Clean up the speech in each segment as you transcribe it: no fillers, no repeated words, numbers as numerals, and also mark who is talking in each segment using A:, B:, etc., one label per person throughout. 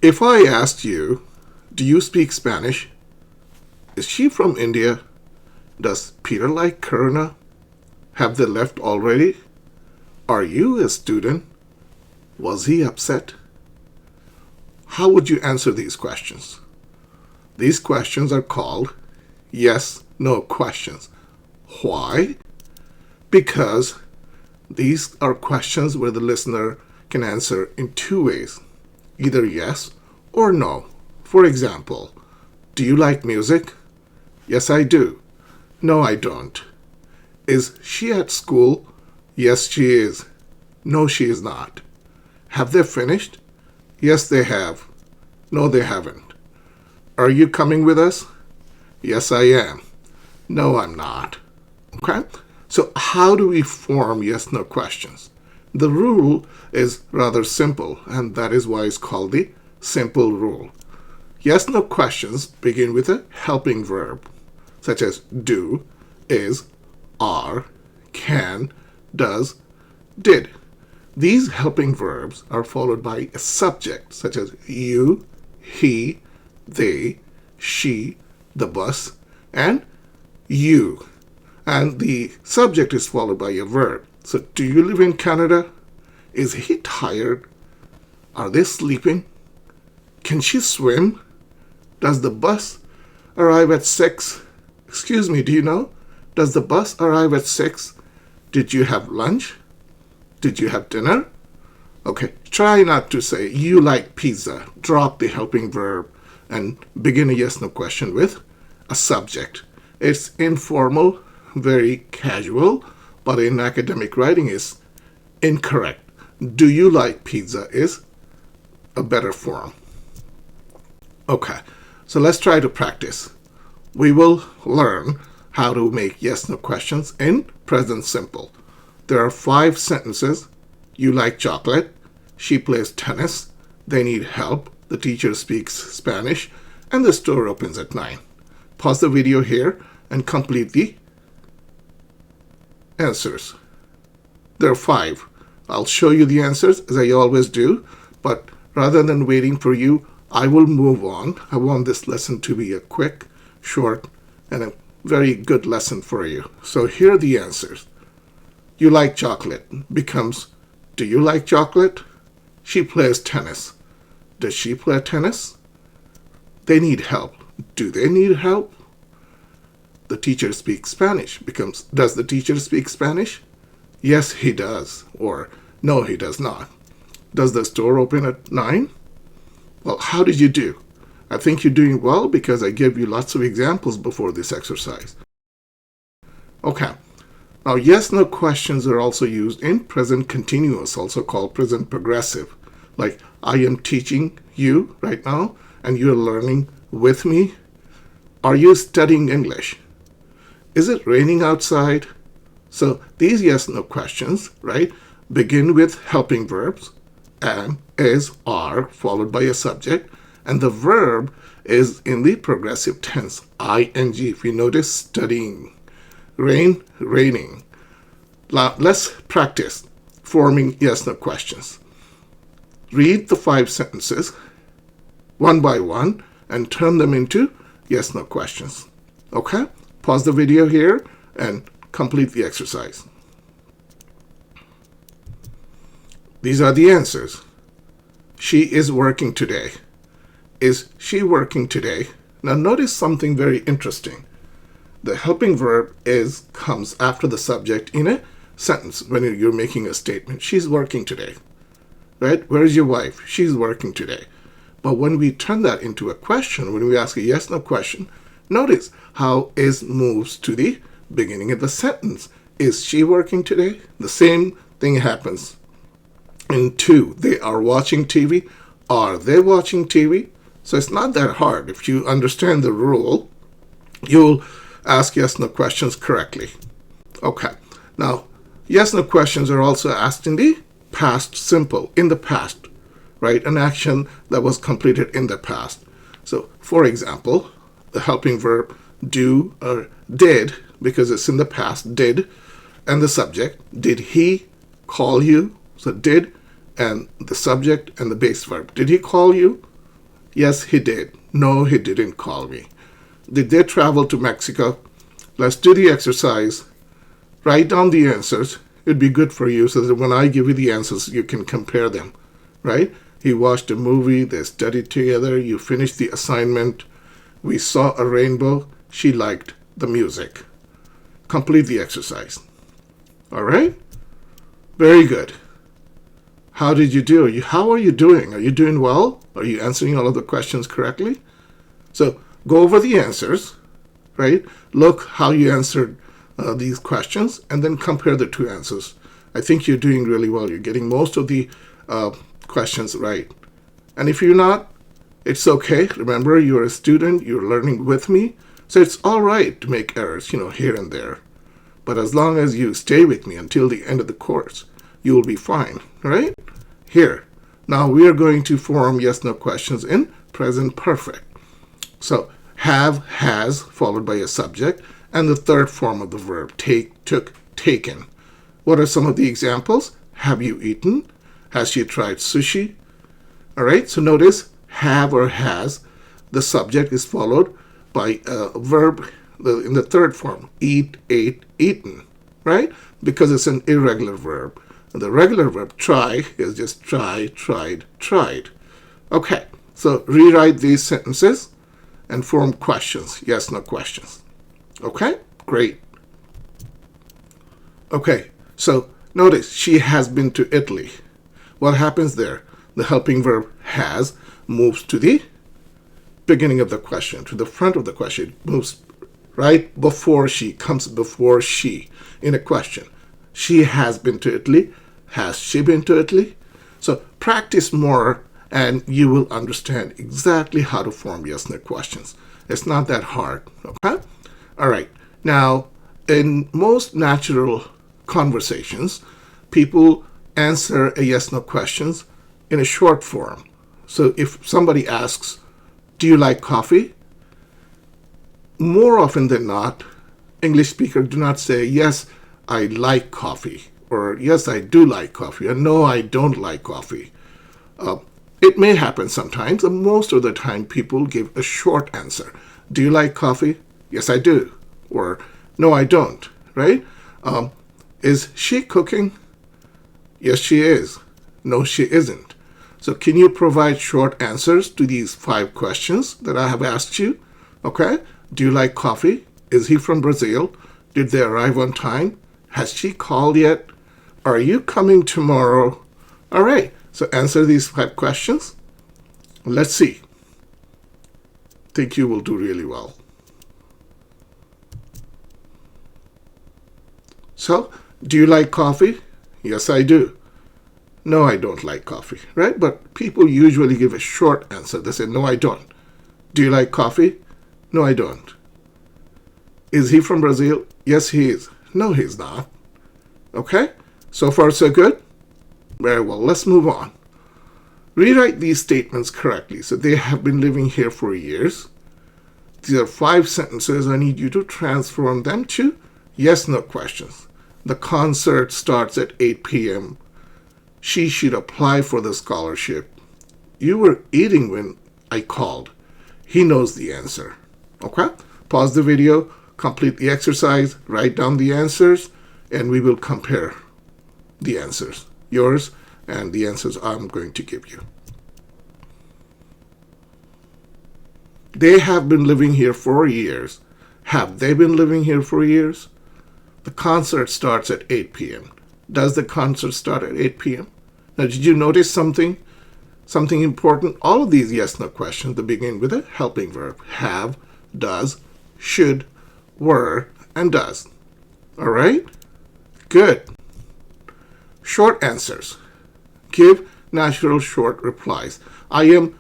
A: If I asked you, do you speak Spanish? Is she from India? Does Peter like Karuna? Have they left already? Are you a student? Was he upset? How would you answer these questions? These questions are called yes/no questions. Why? Because these are questions where the listener can answer in two ways, either yes or no. For example, do you like music? Yes, I do. No, I don't. Is she at school? Yes, she is. No, she is not. Have they finished? Yes, they have. No, they haven't. Are you coming with us? Yes, I am. No, I'm not. Okay? So how do we form yes/no questions? The rule is rather simple, and that is why it's called the simple rule. Yes/no questions begin with a helping verb, such as do, is, are, can, does, did. These helping verbs are followed by a subject, such as you, he, they, she, the bus, and you. And the subject is followed by a verb. So, do you live in Canada? Is he tired? Are they sleeping? Can she swim? Does the bus arrive at 6? Excuse me, do you know? Does the bus arrive at 6? Did you have lunch? Did you have dinner? Okay, try not to say you like pizza. Drop the helping verb and begin a yes/no question with a subject. It's informal, very casual, but in academic writing is incorrect. Do you like pizza is a better form. Okay, so let's try to practice. We will learn how to make yes/no questions in present simple. There are 5 sentences. You like chocolate. She plays tennis. They need help. The teacher speaks Spanish. And the store opens at 9. Pause the video here and complete the answers. There are 5. I'll show you the answers as I always do, but rather than waiting for you, I will move on. I want this lesson to be a quick, short, and a very good lesson for you. So here are the answers. You like chocolate becomes, do you like chocolate? She plays tennis. Does she play tennis? They need help. Do they need help? The teacher speaks Spanish becomes, does the teacher speak Spanish? Yes, he does. Or, no, he does not. Does the store open at 9? Well, how did you do? I think you're doing well because I gave you lots of examples before this exercise. Okay. Now, yes/no questions are also used in present continuous, also called present progressive. Like, I am teaching you right now, and you're learning with me. Are you studying English? Is it raining outside? So these yes/no questions, right, begin with helping verbs, am, is, are, followed by a subject, and the verb is in the progressive tense, ing. If you notice, studying. Rain, raining. Let's practice forming yes/no questions. Read the 5 sentences one by one and turn them into yes/no questions. Okay? Pause the video here and complete the exercise. These are the answers. She is working today. Is she working today? Now notice something very interesting. The helping verb is comes after the subject in a sentence when you're making a statement. She's working today. Right? Where's your wife? She's working today. But when we turn that into a question, when we ask a yes/no question, notice how is moves to the beginning of the sentence. Is she working today? The same thing happens in 2. They are watching TV. Are they watching TV? So it's not that hard. If you understand the rule, you'll ask yes/no questions correctly. Okay. Now, yes/no questions are also asked in the past simple, in the past, right? An action that was completed in the past. So, for example, the helping verb do or did, because it's in the past, did, and the subject, did he call you? So did, and the subject and the base verb. Did he call you? Yes, he did. No, he didn't call me. Did they travel to Mexico? Let's do the exercise. Write down the answers. It'd be good for you so that when I give you the answers, you can compare them, right? He watched a movie, they studied together, you finished the assignment, we saw a rainbow, she liked the music. Complete the exercise. All right? Very good. How did you do? How are you doing? Are you doing well? Are you answering all of the questions correctly? So go over the answers, right? Look how you answered these questions and then compare the two answers. I think you're doing really well. You're getting most of the questions right. And if you're not, it's okay. Remember, you're a student, you're learning with me. So it's all right to make errors, here and there. But as long as you stay with me until the end of the course, you will be fine, right? Here. Now we are going to form yes/no questions in present perfect. So have, has, followed by a subject, and the third form of the verb, take, took, taken. What are some of the examples? Have you eaten? Has she tried sushi? All right, so notice have or has. The subject is followed by a verb in the third form, eat, ate, eaten, right? Because it's an irregular verb. And the regular verb, try, is just try, tried, tried. Okay, so rewrite these sentences and form questions, yes/no questions. Okay, great. Okay, so notice she has been to Italy. What happens there? The helping verb has moves to the beginning of the question, to the front of the question. It moves right before she, comes before she in a question. She has been to Italy. Has she been to Italy? So practice more and you will understand exactly how to form yes/no questions. It's not that hard, okay? All right. Now, in most natural conversations, people answer a yes/no questions in a short form. So if somebody asks, do you like coffee? More often than not, English speakers do not say, yes, I like coffee, or yes, I do like coffee, or no, I don't like coffee. It may happen sometimes, and most of the time people give a short answer. Do you like coffee? Yes, I do. Or no, I don't, right? Is she cooking? Yes, she is. No, she isn't. So can you provide short answers to these 5 questions that I have asked you? Okay. Do you like coffee? Is he from Brazil? Did they arrive on time? Has she called yet? Are you coming tomorrow? All right. So answer these 5 questions. Let's see. Think you will do really well. So, do you like coffee? Yes, I do. No, I don't like coffee, right? But people usually give a short answer. They say, no, I don't. Do you like coffee? No, I don't. Is he from Brazil? Yes, he is. No, he's not. Okay? So far, so good? Very well. Let's move on. Rewrite these statements correctly. So they have been living here for years. These are 5 sentences. I need you to transform them to yes/no questions. The concert starts at 8 p.m. She should apply for the scholarship. You were eating when I called. He knows the answer. Okay? Pause the video, complete the exercise, write down the answers, and we will compare the answers, yours and the answers I'm going to give you. They have been living here for years. Have they been living here for years? The concert starts at 8 p.m. Does the concert start at 8 p.m.? Now, did you notice something important? All of these yes/no questions, they begin with a helping verb. Have, does, should, were, and does. All right? Good. Short answers. Give natural short replies. I am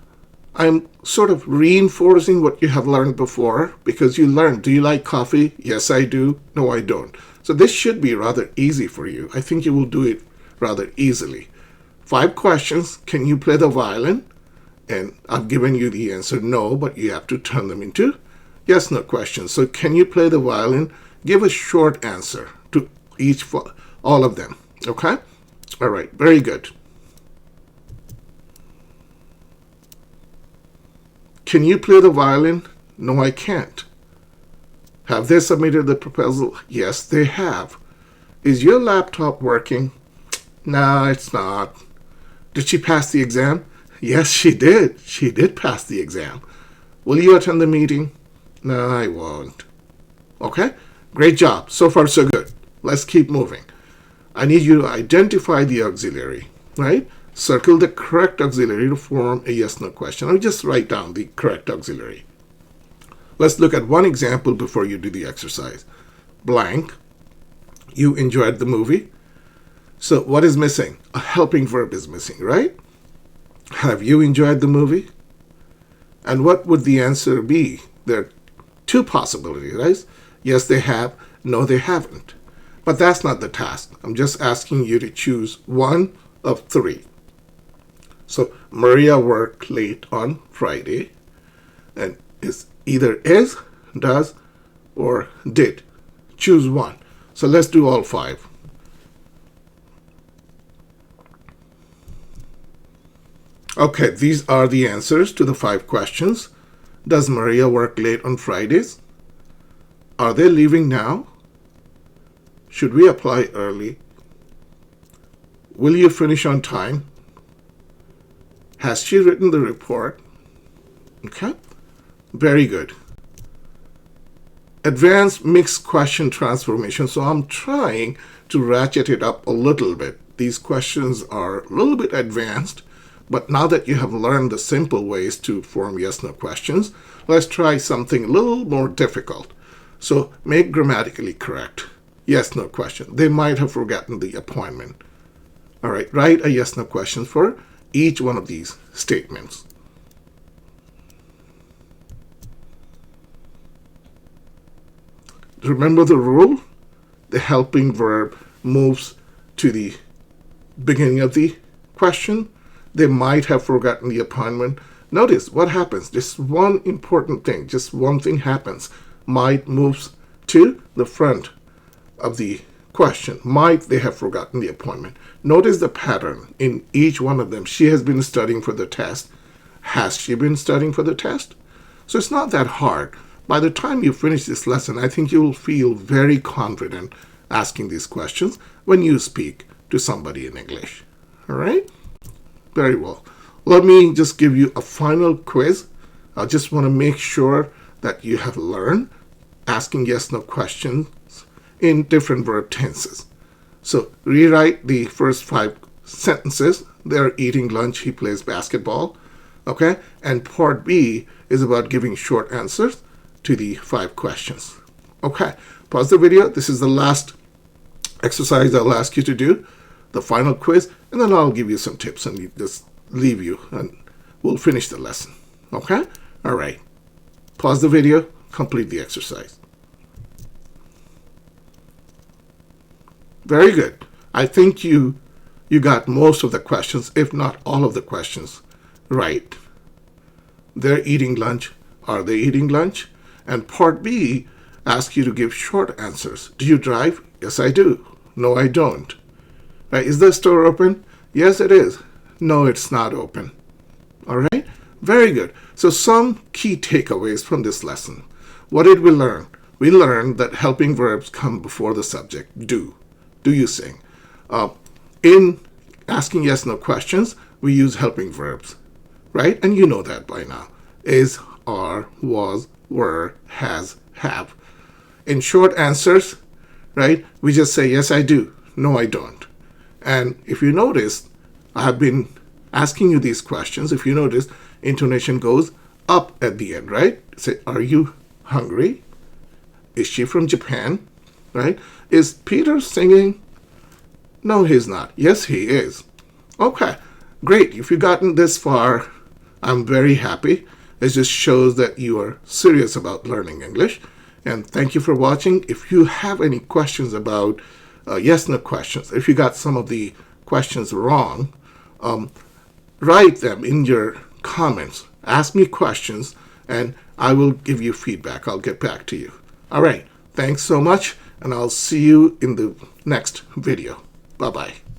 A: sort of reinforcing what you have learned before because you learned, do you like coffee? Yes, I do. No, I don't. So this should be rather easy for you. I think you will do it rather easily. 5 questions. Can you play the violin? And I've given you the answer no, but you have to turn them into yes/no questions. So can you play the violin? Give a short answer to all of them. Okay? All right. Very good. Can you play the violin? No, I can't. Have they submitted the proposal? Yes, they have. Is your laptop working? No, it's not. Did she pass the exam? Yes, she did. She did pass the exam. Will you attend the meeting? No, I won't. Okay? Great job. So far, so good. Let's keep moving. I need you to identify the auxiliary, right? Circle the correct auxiliary to form a yes-no question. I'll just write down the correct auxiliary. Let's look at one example before you do the exercise. Blank. You enjoyed the movie. So what is missing? A helping verb is missing, right? Have you enjoyed the movie? And what would the answer be? There are two possibilities, right? Yes, they have. No, they haven't. But that's not the task. I'm just asking you to choose one of three. So Maria worked late on Friday, and it's either is, does, or did. Choose one. So let's do all five. Okay, these are the answers to the 5 questions. Does Maria work late on Fridays? Are they leaving now? Should we apply early? Will you finish on time? Has she written the report? Okay, very good. Advanced mixed question transformation. So I'm trying to ratchet it up a little bit. These questions are a little bit advanced, but now that you have learned the simple ways to form yes-no questions, let's try something a little more difficult. So make grammatically correct. Yes-no question. They might have forgotten the appointment. All right, write a yes-no question for each one of these statements. Remember the rule? The helping verb moves to the beginning of the question. They might have forgotten the appointment. Notice what happens. Just one important thing. Just one thing happens. Might moves to the front of the question. Might they have forgotten the appointment? Notice the pattern in each one of them. She has been studying for the test. Has she been studying for the test? So it's not that hard. By the time you finish this lesson, I think you will feel very confident asking these questions when you speak to somebody in English. All right? Very well. Let me just give you a final quiz. I just want to make sure that you have learned asking yes-no questions in different verb tenses. So rewrite the first 5 sentences. They're eating lunch, he plays basketball. Okay? And part B is about giving short answers to the 5 questions. Okay, pause the video. This is the last exercise I'll ask you to do, the final quiz, and then I'll give you some tips and just leave you and we'll finish the lesson. Okay? All right. Pause the video, complete the exercise. Very good. I think you got most of the questions, if not all of the questions, right. They're eating lunch. Are they eating lunch? And part B asks you to give short answers. Do you drive? Yes, I do. No, I don't. Right? Is the store open? Yes, it is. No, it's not open. All right? Very good. So some key takeaways from this lesson. What did we learn? We learned that helping verbs come before the subject. Do. Do you sing? In asking yes-no questions, we use helping verbs. Right? And you know that by now. Is, are, was, were, has, have. In short answers, right, we just say, yes, I do. No, I don't. And if you notice, I have been asking you these questions. If you notice, intonation goes up at the end, right? Say, are you hungry? Is she from Japan? Right? Is Peter singing? No, he's not. Yes, he is. Okay, great. If you've gotten this far, I'm very happy. It just shows that you are serious about learning English. And thank you for watching. If you have any questions about yes-no questions, if you got some of the questions wrong, write them in your comments. Ask me questions, and I will give you feedback. I'll get back to you. All right. Thanks so much, and I'll see you in the next video. Bye-bye.